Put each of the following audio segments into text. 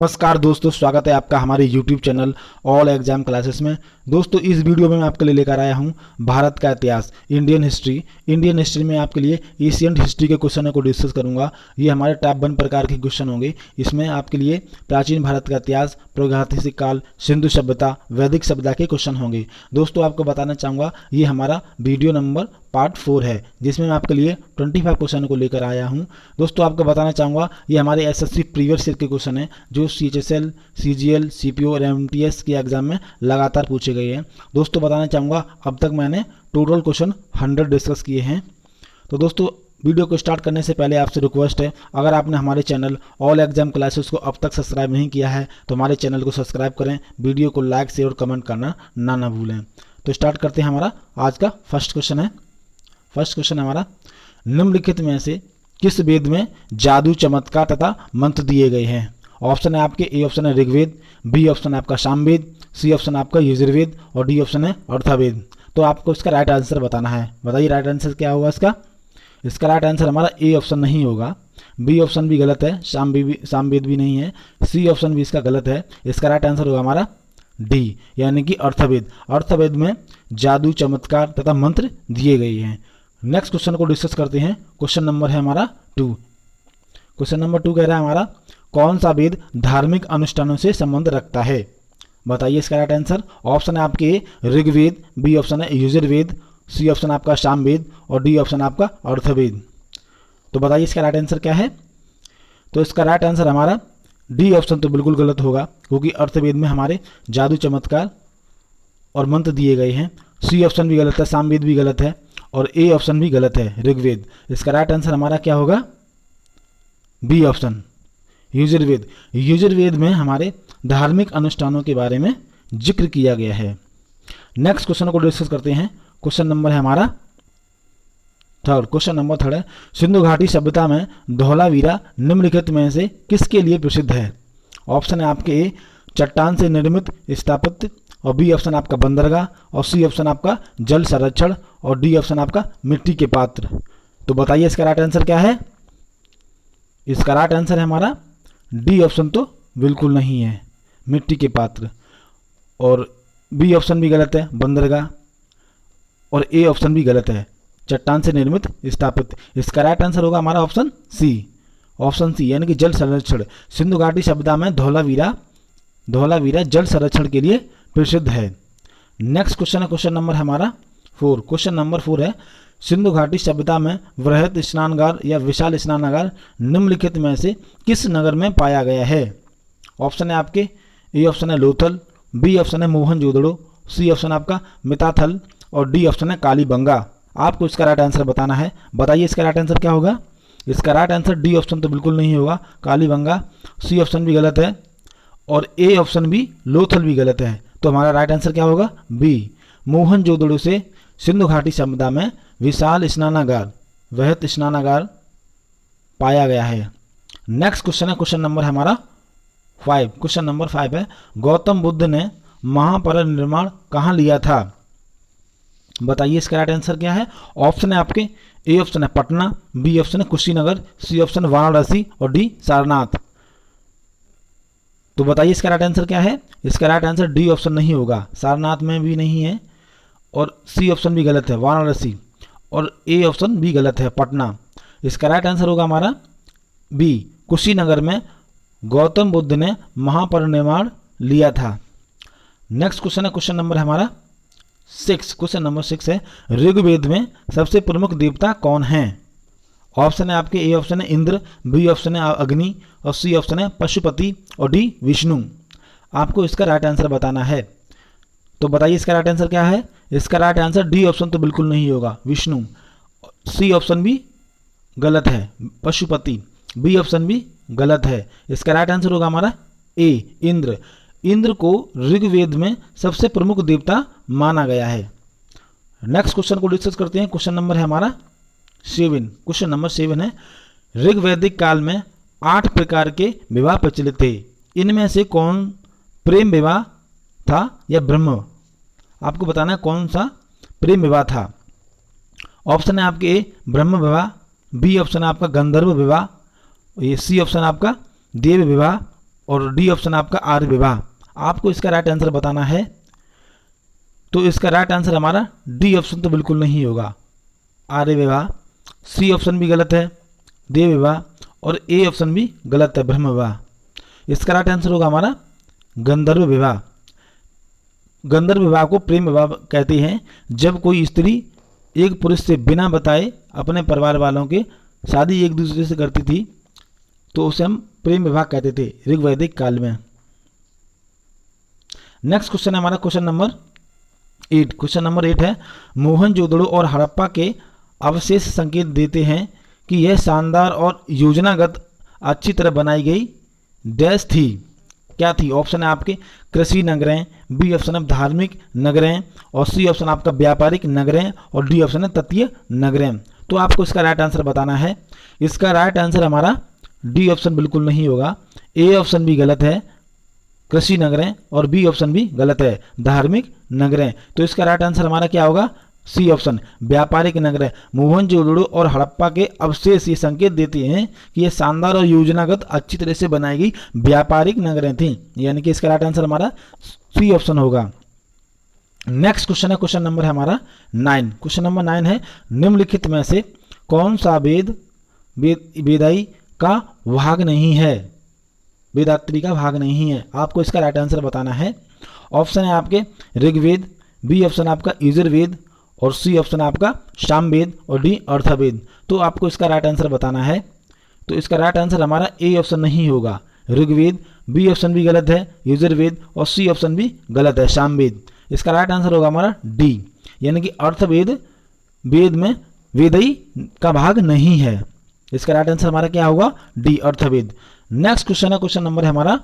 नमस्कार दोस्तों, स्वागत है आपका हमारे YouTube channel all exam classes में। दोस्तों, इस वीडियो में मैं आपके लिए लेकर आया हूं भारत का इतिहास, इंडियन हिस्ट्री में आपके लिए एशियन हिस्ट्री के क्वेश्चनों को डिस्कस करूंगा। ये हमारे टॉप 1 प्रकार के क्वेश्चन होंगे। इसमें आपके लिए प्राचीन भारत का इतिहास, प्रागैतिहासिक काल, सिंधु सभ्यता, वैदिक सभ्यता के क्वेश्चन होंगे। दोस्तों, आपको बताना चाहूँगा ये हमारा वीडियो नंबर पार्ट 4 है, जिसमें मैं आपके लिए 25 क्वेश्चन को लेकर आया हूं। दोस्तों, आपको बताना चाहूँगा ये हमारे एसएससी प्रीवियस ईयर के क्वेश्चन हैं जो सीएचएसएल, सीजीएल, सीपीओ और एमटीएस के एग्जाम में लगातार पूछे गए हैं। दोस्तों, बताना चाहूँगा अब तक मैंने टोटल क्वेश्चन 100 डिस्कस किए हैं। तो दोस्तों, वीडियो को स्टार्ट करने से पहले आपसे रिक्वेस्ट है, अगर आपने हमारे चैनल ऑल एग्जाम क्लासेस को अब तक सब्सक्राइब नहीं किया है तो हमारे चैनल को सब्सक्राइब करें, वीडियो को लाइक शेयर और कमेंट करना ना भूलें। तो स्टार्ट करते हैं। हमारा आज का फर्स्ट क्वेश्चन हमारा, निम्नलिखित में से किस वेद में जादू, चमत्कार तथा मंत्र दिए गए हैं? ऑप्शन है आपके, ए ऑप्शन है ऋग्वेद, बी ऑप्शन है आपका सामवेद, सी ऑप्शन है आपका यजुर्वेद और डी ऑप्शन है अर्थवेद। तो आपको इसका राइट आंसर बताना है। बताइए राइट आंसर क्या होगा इसका? इसका राइट आंसर हमारा ए ऑप्शन नहीं होगा, बी ऑप्शन भी गलत है, सामवेद भी नहीं है, सी ऑप्शन भी इसका गलत है। इसका राइट आंसर होगा हमारा डी, यानी कि अर्थवेद। अर्थवेद में जादू, चमत्कार तथा मंत्र दिए गए हैं। नेक्स्ट क्वेश्चन को डिस्कस करते हैं। क्वेश्चन नंबर है हमारा 2। क्वेश्चन नंबर 2 कह रहा है हमारा, कौन सा वेद धार्मिक अनुष्ठानों से संबंध रखता है? बताइए इसका राइट आंसर। ऑप्शन है आपके ऋग्वेद, बी ऑप्शन है यजुर्वेद, सी ऑप्शन आपका सामवेद और डी ऑप्शन आपका अर्थवेद। तो बताइए इसका राइट आंसर क्या है? तो इसका राइट आंसर हमारा डी ऑप्शन तो बिल्कुल गलत होगा, क्योंकि अर्थवेद में हमारे जादू, चमत्कार और मंत्र दिए गए हैं। सी ऑप्शन भी गलत है, सामवेद भी गलत है और ए ऑप्शन भी गलत है, ऋग्वेद। इसका राइट आंसर हमारा क्या होगा? B option, Yajurveda. यजुर्वेद में हमारे धार्मिक अनुष्ठानों के बारे में जिक्र किया गया है। नेक्स्ट क्वेश्चन को डिस्कस करते हैं। क्वेश्चन नंबर है हमारा 3rd। क्वेश्चन नंबर 3rd है, सिंधु घाटी सभ्यता में धौलावीरा निम्नलिखित में से किसके लिए प्रसिद्ध है? ऑप्शन है आपके ए चट्टान से निर्मित स्थापत्य और बी ऑप्शन आपका बंदरगाह और सी ऑप्शन आपका जल संरक्षण और डी ऑप्शन आपका मिट्टी के पात्र। तो बताइए इसका राइट आंसर क्या है? इसका राइट आंसर है हमारा डी ऑप्शन तो बिल्कुल नहीं है, मिट्टी के पात्र। और बी ऑप्शन भी गलत है, बंदरगाह, और ए ऑप्शन भी गलत है, चट्टान से निर्मित स्थापित। इसका राइट आंसर होगा हमारा ऑप्शन सी, यानी कि जल संरक्षण। सिंधु घाटी सभ्यता में धौलावीरा जल संरक्षण के लिए प्रसिद्ध है। नेक्स्ट क्वेश्चन है क्वेश्चन नंबर हमारा 4। क्वेश्चन नंबर 4 है, सिंधु घाटी सभ्यता में वृहद स्नानागार या विशाल स्नानागार निम्नलिखित में से किस नगर में पाया गया है? ऑप्शन है आपके ए ऑप्शन है लोथल, बी ऑप्शन है मोहनजोदड़ो, सी ऑप्शन आपका मिताथल और डी ऑप्शन है कालीबंगा। आपको इसका राइट आंसर बताना है। बताइए इसका राइट आंसर क्या होगा? इसका राइट आंसर डी ऑप्शन तो बिल्कुल नहीं होगा, कालीबंगा। सी ऑप्शन भी गलत है और ए ऑप्शन भी लोथल भी गलत है। तो हमारा राइट आंसर क्या होगा? बी, मोहनजोदड़ो से सिंधु घाटी सभ्यता में विशाल स्नानागार, वृहद स्नानागार पाया गया है। नेक्स्ट क्वेश्चन है क्वेश्चन नंबर हमारा 5। क्वेश्चन नंबर 5 है, गौतम बुद्ध ने महापरिनिर्वाण कहाँ लिया था? बताइए इसका राइट आंसर क्या है? ऑप्शन है आपके ए ऑप्शन है पटना, बी ऑप्शन है कुशीनगर, सी ऑप्शन वाराणसी और डी सारनाथ। तो बताइए इसका राइट आंसर क्या है? इसका राइट आंसर डी ऑप्शन नहीं होगा, सारनाथ में भी नहीं है और सी ऑप्शन भी गलत है, वाराणसी, और ए ऑप्शन भी गलत है, पटना। इसका राइट आंसर होगा हमारा बी, कुशीनगर में गौतम बुद्ध ने महापरिनिर्वाण लिया था। नेक्स्ट क्वेश्चन है क्वेश्चन नंबर हमारा 6। क्वेश्चन नंबर 6 है, ऋग्वेद में सबसे प्रमुख देवता कौन है? ऑप्शन है आपके ए ऑप्शन है इंद्र, बी ऑप्शन है अग्नि और सी ऑप्शन है पशुपति और डी विष्णु। आपको इसका राइट आंसर बताना है। तो बताइए इसका राइट आंसर क्या है? इसका राइट आंसर डी ऑप्शन तो बिल्कुल नहीं होगा, विष्णु। सी ऑप्शन भी गलत है, पशुपति। बी ऑप्शन भी गलत है। इसका राइट आंसर होगा हमारा ए, इंद्र। इंद्र को ऋग्वेद में सबसे प्रमुख देवता माना गया है। नेक्स्ट क्वेश्चन को डिस्कस करते हैं। क्वेश्चन नंबर है हमारा 7। क्वेश्चन नंबर 7 है, ऋग्वैदिक काल में 8 प्रकार के विवाह प्रचलित थे। इनमें से कौन प्रेम विवाह था या ब्रह्म? आपको बताना है कौन सा प्रेम विवाह था। ऑप्शन है आपके ए ब्रह्म विवाह, बी ऑप्शन है आपका गंधर्व विवाह, ये सी ऑप्शन आपका देव विवाह और डी ऑप्शन आपका आर्य विवाह। आपको इसका राइट आंसर बताना है। तो इसका राइट आंसर हमारा डी ऑप्शन तो बिल्कुल नहीं होगा, आर्य विवाह। सी ऑप्शन भी गलत है, देव विवाह। और ए ऑप्शन भी गलत है, ब्रह्म विवाह। इसका राइट आंसर होगा हमारा गंधर्व विवाह। गंधर्व विवाह को प्रेम विवाह कहते हैं। जब कोई स्त्री एक पुरुष से बिना बताए अपने परिवार वालों के शादी एक दूसरे से करती थी तो उसे हम प्रेम विवाह कहते थे ऋग्वैदिक काल में। नेक्स्ट क्वेश्चन है हमारा क्वेश्चन नंबर 8। क्वेश्चन नंबर 8 है, मोहनजोदड़ो और हड़प्पा के अवशेष संकेत देते हैं कि यह शानदार और योजनागत अच्छी तरह बनाई गई डैश थी। क्या थी? ऑप्शन है आपके कृषि नगरें, बी ऑप्शन है धार्मिक नगरें, और सी ऑप्शन आपका व्यापारिक नगरें, और डी ऑप्शन है तटीय नगरें। तो आपको इसका राइट आंसर बताना है। इसका राइट आंसर हमारा डी ऑप्शन बिल्कुल नहीं होगा, ए ऑप्शन भी गलत है, कृषि नगरें, और बी ऑप्शन भी गलत है, धार्मिक नगरें। तो इसका राइट आंसर हमारा क्या होगा? सी ऑप्शन, व्यापारिक नगरें। मोहनजोदड़ो और हड़प्पा के अवशेष ये संकेत देते हैं कि ये शानदार और योजनागत अच्छी तरह से बनाई गई व्यापारिक नगरें थी, यानी कि इसका राइट आंसर हमारा सी ऑप्शन होगा। नेक्स्ट क्वेश्चन है, क्वेश्चन नंबर है हमारा 9। क्वेश्चन नंबर 9 है, निम्नलिखित में से कौन सा वेदाई का भाग नहीं है? वेदात्री का भाग नहीं है। आपको इसका राइट आंसर बताना है। ऑप्शन है आपके ऋग्वेद, बी ऑप्शन आपका यजुर्वेद, और सी ऑप्शन आपका सामवेद, और डी अर्थवेद। तो आपको इसका राइट आंसर बताना है। तो इसका राइट आंसर हमारा ए ऑप्शन नहीं होगा, ऋग्वेद, बी ऑप्शन भी गलत है, यजुर्वेद, और सी ऑप्शन भी गलत है, सामवेद। इसका राइट आंसर होगा हमारा डी, यानी कि अर्थवेद वेद में वेदई का भाग नहीं है। इसका राइट आंसर हमारा क्या होगा? डी, अर्थवेद। नेक्स्ट क्वेश्चन है, क्वेश्चन नंबर है हमारा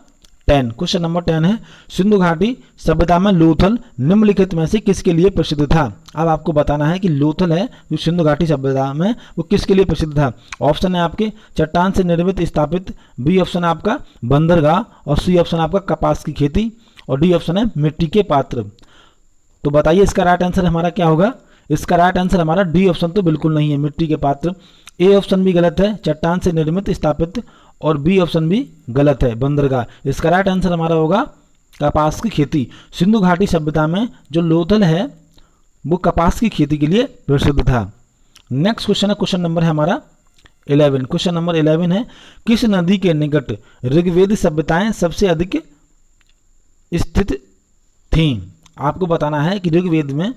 10। क्वेश्चन नंबर 10 है, सिंधु घाटी सभ्यता में लोथल निम्नलिखित में से किसके लिए प्रसिद्ध था? अब आपको बताना है कि लोथल है जो सिंधु घाटी सभ्यता में, वो किसके लिए प्रसिद्ध था। ऑप्शन है आपके चट्टान से निर्मित स्थापित, बी ऑप्शन आपका बंदरगाह, और सी ऑप्शन आपका कपास की खेती, और डी ऑप्शन है मिट्टी के पात्र। तो बताइए इसका राइट आंसर हमारा क्या होगा? इसका राइट आंसर हमारा डी ऑप्शन तो बिल्कुल नहीं है, मिट्टी के पात्र। ए ऑप्शन भी गलत है, चट्टान से निर्मित स्थापित, और बी ऑप्शन भी गलत है, बंदरगाह। इसका राइट आंसर हमारा होगा कपास की खेती। सिंधु घाटी सभ्यता में जो लोथल है वो कपास की खेती के लिए प्रसिद्ध था। नेक्स्ट क्वेश्चन है, क्वेश्चन नंबर है हमारा 11। क्वेश्चन नंबर 11 है, किस नदी के निकट ऋग्वेद सभ्यताएं सबसे अधिक स्थित थीं? आपको बताना है कि ऋग्वेद में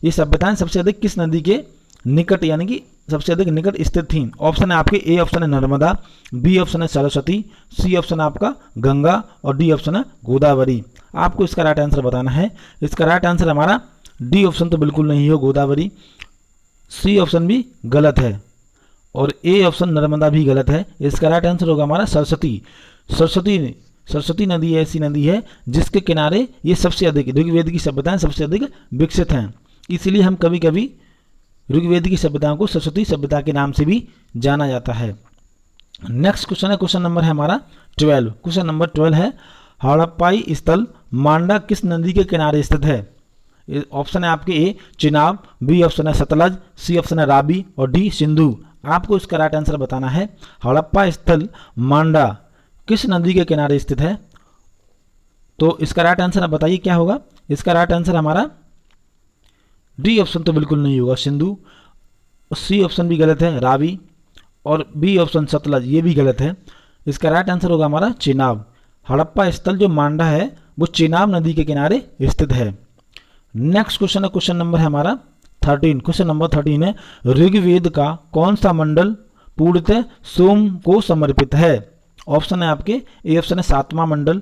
ये सभ्यताएं सबसे अधिक किस नदी के निकट, यानी कि सबसे अधिक निकट स्थित थी। ऑप्शन है आपके ए ऑप्शन है नर्मदा, बी ऑप्शन है सरस्वती, सी ऑप्शन है आपका गंगा, और डी ऑप्शन है गोदावरी। आपको इसका राइट आंसर बताना है। इसका राइट आंसर हमारा डी ऑप्शन तो बिल्कुल नहीं हो, गोदावरी। सी ऑप्शन भी गलत है, और ए ऑप्शन नर्मदा भी गलत है। इसका राइट आंसर होगा हमारा सरस्वती। सरस्वती नदी ऐसी नदी है जिसके किनारे ये सबसे अधिक ऋग्वेद की सभ्यताएं सबसे अधिक विकसित हैं। इसलिए हम कभी कभी ऋग्वेद की सभ्यताओं को सरस्वती सभ्यता के नाम से भी जाना जाता है। नेक्स्ट क्वेश्चन है, क्वेश्चन नंबर है हमारा 12। क्वेश्चन नंबर 12 है, हड़प्पाई स्थल मांडा किस नदी के किनारे स्थित है? ऑप्शन है आपके ए चिनाब, बी ऑप्शन है सतलज, सी ऑप्शन है राबी, और डी सिंधु। आपको इसका राइट आंसर बताना है। हड़प्पा स्थल मांडा किस नदी के किनारे स्थित है? तो इसका राइट आंसर आप बताइए क्या होगा? इसका राइट आंसर हमारा डी ऑप्शन तो बिल्कुल नहीं होगा, सिंधु। सी ऑप्शन भी गलत है, रावी, और बी ऑप्शन सतलज, ये भी गलत है। इसका राइट आंसर होगा हमारा चिनाब। हड़प्पा स्थल जो मांडा है वो चिनाब नदी के किनारे स्थित है। नेक्स्ट क्वेश्चन है, क्वेश्चन नंबर है हमारा 13। क्वेश्चन नंबर 13 है, ऋग्वेद का कौन सा मंडल पूर्णतः सोम को समर्पित है? ऑप्शन है आपके ए ऑप्शन है 7वां मंडल,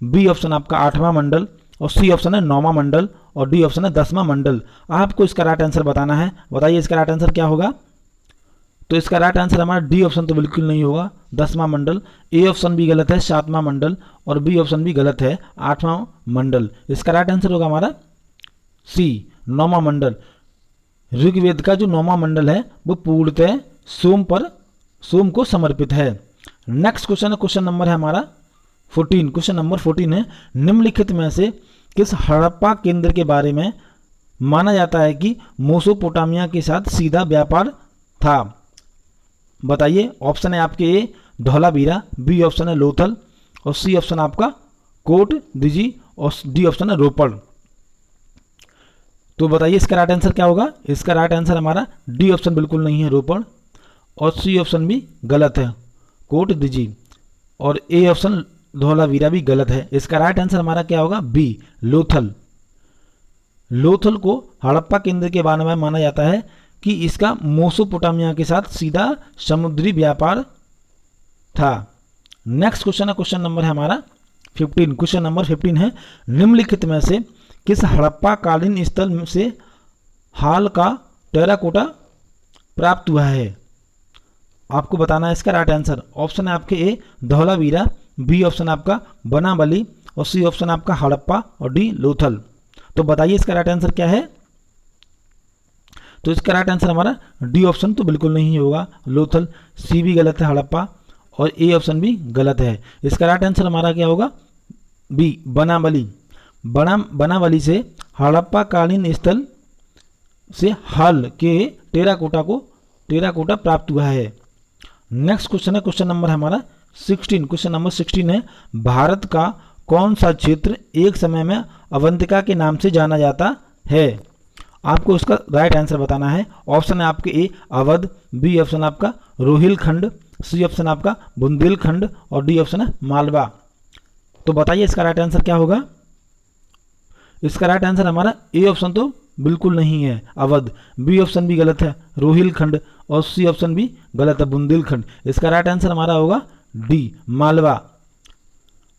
बी ऑप्शन आपका 8वां मंडल, और सी ऑप्शन है 9वां मंडल, और डी ऑप्शन है 10वां मंडल। आपको इसका राइट आंसर बताना है। बताइए इसका राइट आंसर क्या होगा? तो इसका राइट आंसर हमारा डी ऑप्शन तो बिल्कुल नहीं होगा, 10वां मंडल। ए ऑप्शन भी गलत है, 7वां मंडल, और बी ऑप्शन भी गलत है, 8वां मंडल। इसका राइट आंसर होगा हमारा सी 9वां मंडल। ऋग्वेद का जो 9वां मंडल है वो पूर्णतः सोम को समर्पित है। नेक्स्ट क्वेश्चन है, क्वेश्चन नंबर है हमारा 14। क्वेश्चन नंबर 14 है, निम्नलिखित में से किस हड़प्पा केंद्र के बारे में माना जाता है कि मेसोपोटामिया के साथ सीधा व्यापार था? बताइए। ऑप्शन है आपके ए धौलावीरा, बी ऑप्शन है लोथल, और सी ऑप्शन आपका कोट दिजी और डी ऑप्शन है रोपड़। तो बताइए इसका राइट आंसर क्या होगा। इसका राइट आंसर हमारा डी ऑप्शन बिल्कुल नहीं है रोपड़, और सी ऑप्शन भी गलत है कोट दिजी, और ए ऑप्शन धौलावीरा भी गलत है। इसका राइट आंसर हमारा क्या होगा बी लोथल। लोथल को हड़प्पा केंद्र के बारे में माना जाता है कि इसका मेसोपोटामिया के साथ सीधा समुद्री व्यापार था। नेक्स्ट क्वेश्चन है, क्वेश्चन नंबर है हमारा 15। क्वेश्चन नंबर 15 है, निम्नलिखित में से किस हड़प्पा कालीन स्थल से हाल का टेराकोटा प्राप्त हुआ है। आपको बताना है इसका राइट आंसर। ऑप्शन है आपके ए धौलावीरा, बी ऑप्शन आपका बनावली, और सी ऑप्शन आपका हड़प्पा, और डी लोथल। तो बताइए इसका राइट आंसर क्या है। तो इसका राइट आंसर हमारा डी ऑप्शन तो बिल्कुल नहीं होगा लोथल, सी भी गलत है हड़प्पा, और ए ऑप्शन भी गलत है। इसका राइट आंसर हमारा क्या होगा बी बनावली। बनावली से हड़प्पा कालीन स्थल से हाल के टेराकोटा प्राप्त हुआ है। नेक्स्ट क्वेश्चन है, क्वेश्चन नंबर हमारा 16। क्वेश्चन नंबर 16 है, भारत का कौन सा क्षेत्र एक समय में अवंतिका के नाम से जाना जाता है। आपको इसका राइट आंसर बताना है। ऑप्शन है आपके ए अवध, बी ऑप्शन आपका रोहिलखंड, सी ऑप्शन आपका बुंदेलखंड, और डी ऑप्शन है मालवा। तो बताइए इसका राइट आंसर क्या होगा। इसका राइट आंसर हमारा ए ऑप्शन तो बिल्कुल नहीं है अवध, बी ऑप्शन भी गलत है रोहिलखंड, और सी ऑप्शन भी गलत है बुंदेलखंड। इसका राइट आंसर हमारा होगा डी मालवा।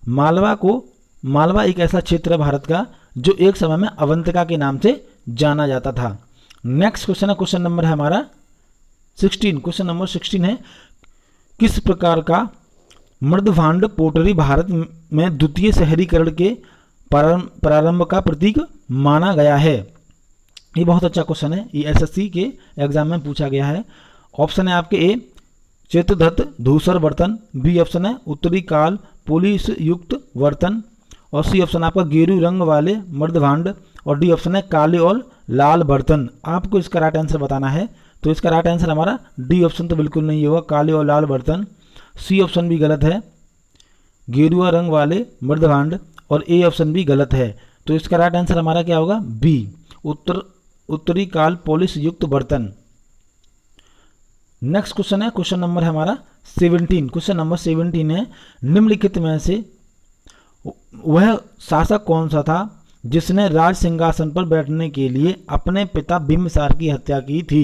मालवा एक ऐसा क्षेत्र है भारत का जो एक समय में अवंतिका के नाम से जाना जाता था। नेक्स्ट क्वेश्चन है, क्वेश्चन नंबर है हमारा 16। क्वेश्चन नंबर 16 है, किस प्रकार का मृदभांड पोटरी भारत में द्वितीय शहरीकरण के प्रारंभ का प्रतीक माना गया है। ये बहुत अच्छा क्वेश्चन है, ये एसएससी के एग्जाम में पूछा गया है। ऑप्शन है आपके ए चेतदत्त धूसर बर्तन, बी ऑप्शन है उत्तरी काल पुलिस युक्त बर्तन, और सी ऑप्शन आपका गेरू रंग वाले मृदभांड, और डी ऑप्शन है काले और लाल बर्तन। आपको इसका राइट आंसर बताना है। तो इसका राइट आंसर हमारा डी ऑप्शन तो बिल्कुल नहीं होगा काले और लाल बर्तन, सी ऑप्शन भी गलत है गेरुआ रंग वाले मृदभांड, और ए ऑप्शन भी गलत है। तो इसका राइट आंसर हमारा क्या होगा बी उत्तरी काल पॉलिश युक्त बर्तन। नेक्स्ट क्वेश्चन है, क्वेश्चन नंबर है हमारा 17। क्वेश्चन नंबर 17 है, निम्नलिखित में से वह शासक कौन सा था जिसने राज सिंहासन पर बैठने के लिए अपने पिता बिंबिसार की हत्या की थी।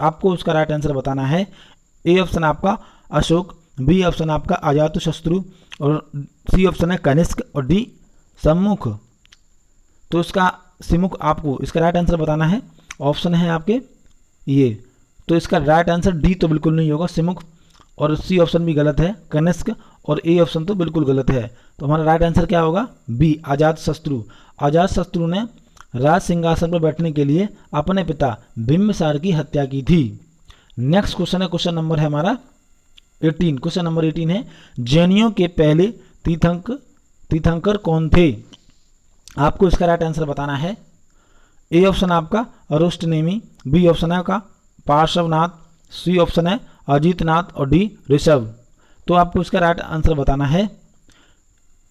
आपको उसका राइट आंसर बताना है। ए ऑप्शन आपका अशोक, बी ऑप्शन आपका अजातशत्रु, और सी ऑप्शन है कनिष्क, और डी सम्मुख। तो इसका सिमुख आपको इसका राइट आंसर बताना है। ऑप्शन है आपके ये, तो इसका राइट आंसर डी तो बिल्कुल नहीं होगा सिमुख, और सी ऑप्शन भी गलत है कनिष्क, और ए ऑप्शन तो बिल्कुल गलत है। तो हमारा राइट आंसर क्या होगा बी अजातशत्रु। अजातशत्रु ने राज सिंहासन पर बैठने के लिए अपने पिता बिंबिसार की हत्या की थी। नेक्स्ट क्वेश्चन है, क्वेश्चन नंबर है हमारा 18। क्वेश्चन नंबर 18 है, जैनियों के पहले तीर्थंकर कौन थे। आपको इसका राइट आंसर बताना है। ए ऑप्शन आपका अरुष्टनेमी, बी ऑप्शन है आपका पार्श्वनाथ, सी ऑप्शन है अजीतनाथ, और डी ऋषभ। तो आपको इसका राइट आंसर बताना है।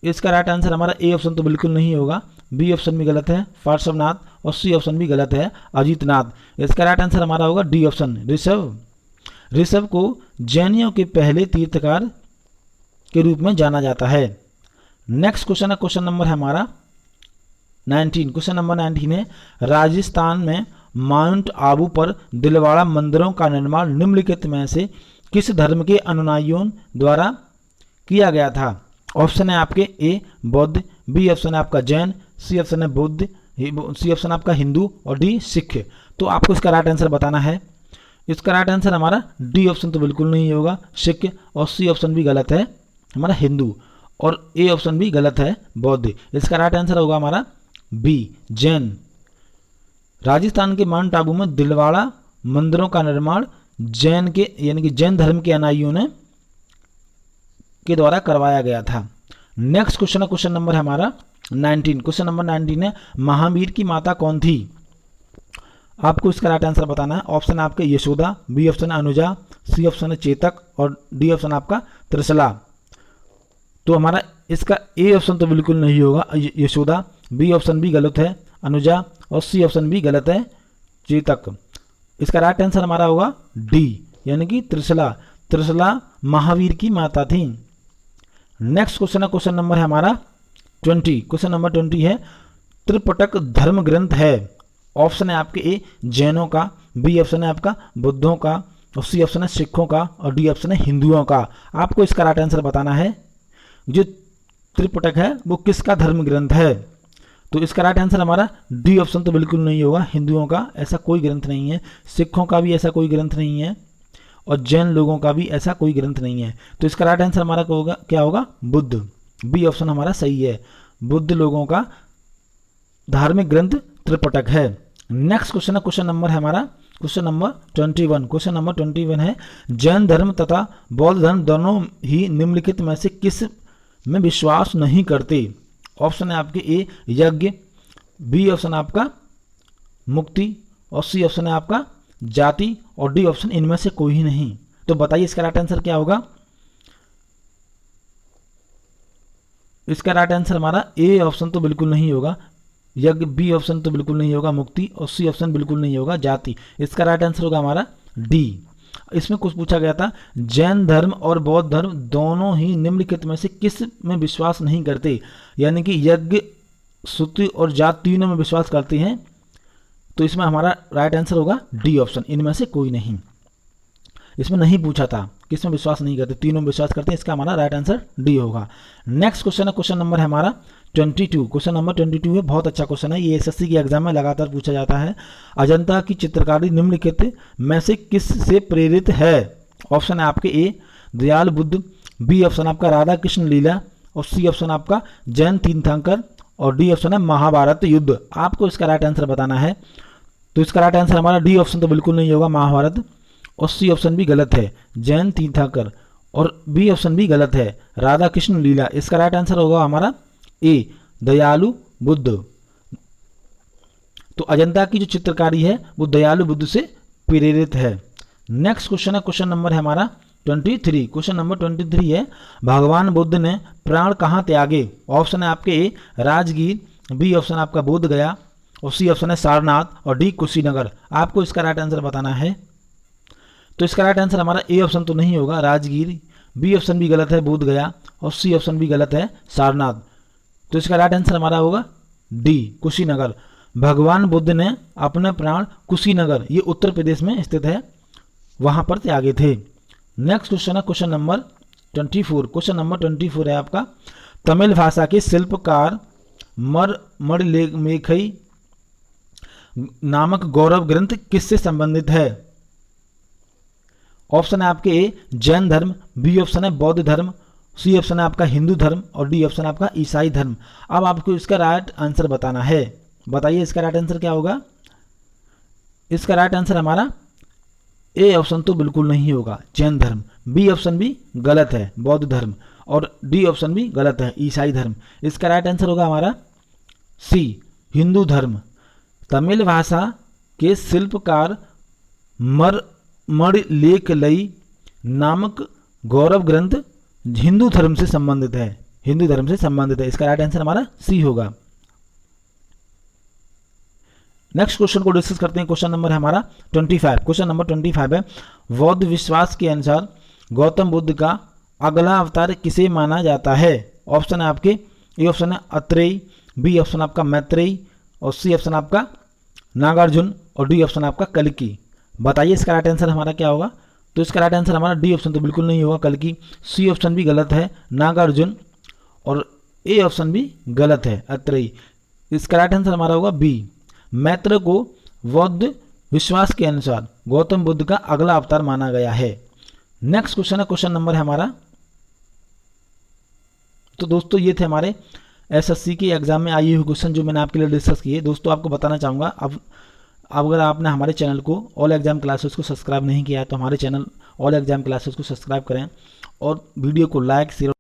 इसका राइट आंसर हमारा ए ऑप्शन तो बिल्कुल नहीं होगा, बी ऑप्शन भी गलत है पार्श्वनाथ, और सी ऑप्शन भी गलत है अजीतनाथ। इसका राइट आंसर हमारा होगा डी ऑप्शन ऋषभ। ऋषभ को जैनियों के पहले तीर्थकार के रूप में जाना जाता है। नेक्स्ट क्वेश्चन है, क्वेश्चन नंबर है हमारा 19। क्वेश्चन नंबर 19 है, राजस्थान में माउंट आबू पर दिलवाड़ा मंदिरों का निर्माण निम्नलिखित में से किस धर्म के अनुयायियों द्वारा किया गया था। ऑप्शन है आपके ए बौद्ध, बी ऑप्शन है आपका जैन, सी ऑप्शन है बुद्ध, सी ऑप्शन आपका हिंदू, और डी सिख। तो आपको इसका राइट आंसर बताना है। इसका राइट आंसर हमारा डी ऑप्शन तो बिल्कुल नहीं होगा सिख, और सी ऑप्शन भी गलत है हमारा हिंदू, और ए ऑप्शन भी गलत है बौद्ध। इसका राइट आंसर होगा हमारा बी जैन। राजस्थान के माउंट आबू में दिलवाड़ा मंदिरों का निर्माण जैन के यानी कि जैन धर्म के अनुयायियों ने के द्वारा करवाया गया था। नेक्स्ट क्वेश्चन है, क्वेश्चन नंबर है हमारा 19। क्वेश्चन नंबर 19 है, महावीर की माता कौन थी। आपको इसका राइट आंसर बताना है। ऑप्शन आपके Yashoda, B option Anuja, C option है चेतक, और डी ऑप्शन आपका त्रिशला। तो हमारा इसका ए ऑप्शन तो बिल्कुल नहीं होगा यशोदा, बी ऑप्शन भी गलत है अनुजा, और सी ऑप्शन भी गलत है चेतक। इसका राइट आंसर हमारा होगा डी यानी कि त्रिशला। त्रिशला महावीर की माता थी। नेक्स्ट क्वेश्चन है, क्वेश्चन नंबर है हमारा 20। क्वेश्चन नंबर 20 है त्रिपिटक धर्म ग्रंथ है। ऑप्शन है आपके ए जैनों का, बी ऑप्शन है आपका बुद्धों का, और सी ऑप्शन है सिखों का, और डी ऑप्शन है हिंदुओं का। आपको इसका राइट आंसर बताना है जो त्रिपिटक है वो किसका धर्म ग्रंथ है। तो इसका राइट आंसर हमारा डी ऑप्शन तो बिल्कुल नहीं होगा, हिंदुओं का ऐसा कोई ग्रंथ नहीं है, सिखों का भी ऐसा कोई ग्रंथ नहीं है, और जैन लोगों का भी ऐसा कोई ग्रंथ नहीं है। तो इसका राइट आंसर हमारा क्या होगा बुद्ध, बी ऑप्शन हमारा सही है। बुद्ध लोगों का धार्मिक ग्रंथ त्रिपिटक है। नेक्स्ट क्वेश्चन है, क्वेश्चन नंबर है हमारा क्वेश्चन नंबर 21। क्वेश्चन नंबर 21 है जैन धर्म तथा बौद्ध धर्म दोनों ही निम्नलिखित में से किस में विश्वास नहीं करते। ऑप्शन है आपके ए यज्ञ, बी ऑप्शन आपका मुक्ति, और सी ऑप्शन है आपका जाति, और डी ऑप्शन इनमें से कोई ही नहीं। तो बताइए इसका राइट आंसर क्या होगा। इसका राइट आंसर हमारा ए ऑप्शन तो बिल्कुल नहीं होगा यज्ञ, बी ऑप्शन तो बिल्कुल नहीं होगा मुक्ति, और सी ऑप्शन बिल्कुल नहीं होगा जाति। इसका राइट आंसर होगा हमारा डी। इसमें कुछ पूछा गया था जैन धर्म और बौद्ध धर्म दोनों ही निम्नलिखित में से किस में विश्वास नहीं करते, यानी कि यज्ञ श्रुति और जाति तीनों में विश्वास करते हैं। तो इसमें हमारा राइट आंसर होगा डी ऑप्शन, इनमें से कोई नहीं। इसमें नहीं पूछा था किस में विश्वास नहीं करते, तीनों में विश्वास करते हैं। इसका हमारा राइट आंसर डी होगा। नेक्स्ट क्वेश्चन है, क्वेश्चन नंबर है हमारा 22। क्वेश्चन नंबर 22 है, बहुत अच्छा क्वेश्चन है, ये एसएससी के एग्जाम में लगातार पूछा जाता है। अजंता की चित्रकारी निम्नलिखित में से किस से प्रेरित है। ऑप्शन है आपके ए दयाल बुद्ध, बी ऑप्शन आपका राधा कृष्ण लीला, और सी ऑप्शन आपका जैन तीर्थंकर, और डी ऑप्शन है महाभारत युद्ध। आपको इसका राइट आंसर बताना है। तो इसका राइट आंसर हमारा डी ऑप्शन तो बिल्कुल नहीं होगा महाभारत, और सी ऑप्शन भी गलत है जैन तीर्थंकर, और बी ऑप्शन भी गलत है राधा कृष्ण लीला। इसका राइट आंसर होगा हमारा ए दयालु बुद्ध। तो अजंता की जो चित्रकारी है वो दयालु बुद्ध से प्रेरित है। नेक्स्ट क्वेश्चन है, क्वेश्चन नंबर है हमारा 23। क्वेश्चन नंबर 23 है भगवान बुद्ध ने प्राण कहाँ त्यागे। ऑप्शन है आपके ए राजगीर, बी ऑप्शन आपका बोध गया, और सी ऑप्शन है सारनाथ, और डी कुशीनगर। आपको इसका राइट आंसर बताना है। तो इसका राइट आंसर हमारा ए ऑप्शन तो नहीं होगा राजगीर, बी ऑप्शन भी गलत है बोध गया, और सी ऑप्शन भी गलत है सारनाथ। तो इसका राइट आंसर हमारा होगा डी कुशीनगर। भगवान बुद्ध ने अपने प्राण कुशीनगर, ये उत्तर प्रदेश में स्थित है, वहां पर त्यागे थे। नेक्स्ट क्वेश्चन है, क्वेश्चन नंबर 24। क्वेश्चन नंबर 24 है आपका तमिल भाषा के शिल्पकार मरमेखई नामक गौरव ग्रंथ किससे संबंधित है। ऑप्शन है आपके ए जैन धर्म, बी ऑप्शन है बौद्ध धर्म, सी ऑप्शन है आपका हिंदू धर्म, और डी ऑप्शन आपका ईसाई धर्म। अब आपको इसका राइट आंसर बताना है। बताइए इसका राइट आंसर क्या होगा। इसका राइट आंसर हमारा ए ऑप्शन तो बिल्कुल नहीं होगा जैन धर्म, बी ऑप्शन भी गलत है बौद्ध धर्म, और डी ऑप्शन भी गलत है ईसाई धर्म। इसका राइट आंसर होगा हमारा सी हिंदू धर्म। तमिल भाषा के शिल्पकार मरमेखई नामक गौरव ग्रंथ हिंदू धर्म से संबंधित है, हिंदू धर्म से संबंधित है। इसका राइट आंसर हमारा सी होगा। नेक्स्ट क्वेश्चन को डिस्कस करते हैं। क्वेश्चन नंबर है हमारा 25। क्वेश्चन नंबर 25 है बौद्ध विश्वास के अनुसार गौतम बुद्ध का अगला अवतार किसे माना जाता है। ऑप्शन है आपके ए ऑप्शन है अत्रेय, बी ऑप्शन आपका मैत्रेय, और सी ऑप्शन आपका नागार्जुन, और डी ऑप्शन आपका कल्कि। बताइए इसका राइट आंसर हमारा क्या होगा। तो इसका राइट आंसर हमारा डी ऑप्शन तो बिल्कुल नहीं होगा कल्कि, सी ऑप्शन भी गलत है नागार्जुन, और ए ऑप्शन भी गलत है अत्रेय। इसका राइट आंसर हमारा होगा बी मैत्र को बौद्ध विश्वास के अनुसार गौतम बुद्ध का अगला अवतार माना गया है। नेक्स्ट क्वेश्चन है, क्वेश्चन नंबर है हमारा। तो दोस्तों ये थे हमारे एसएससी के एग्जाम में आई हुई क्वेश्चन जो मैंने आपके लिए डिस्कस किए। दोस्तों आपको बताना चाहूँगा अब अगर आपने हमारे चैनल को ऑल एग्जाम क्लासेस को सब्सक्राइब नहीं किया है तो हमारे चैनल ऑल एग्जाम क्लासेस को सब्सक्राइब करें, और वीडियो को लाइक शेयर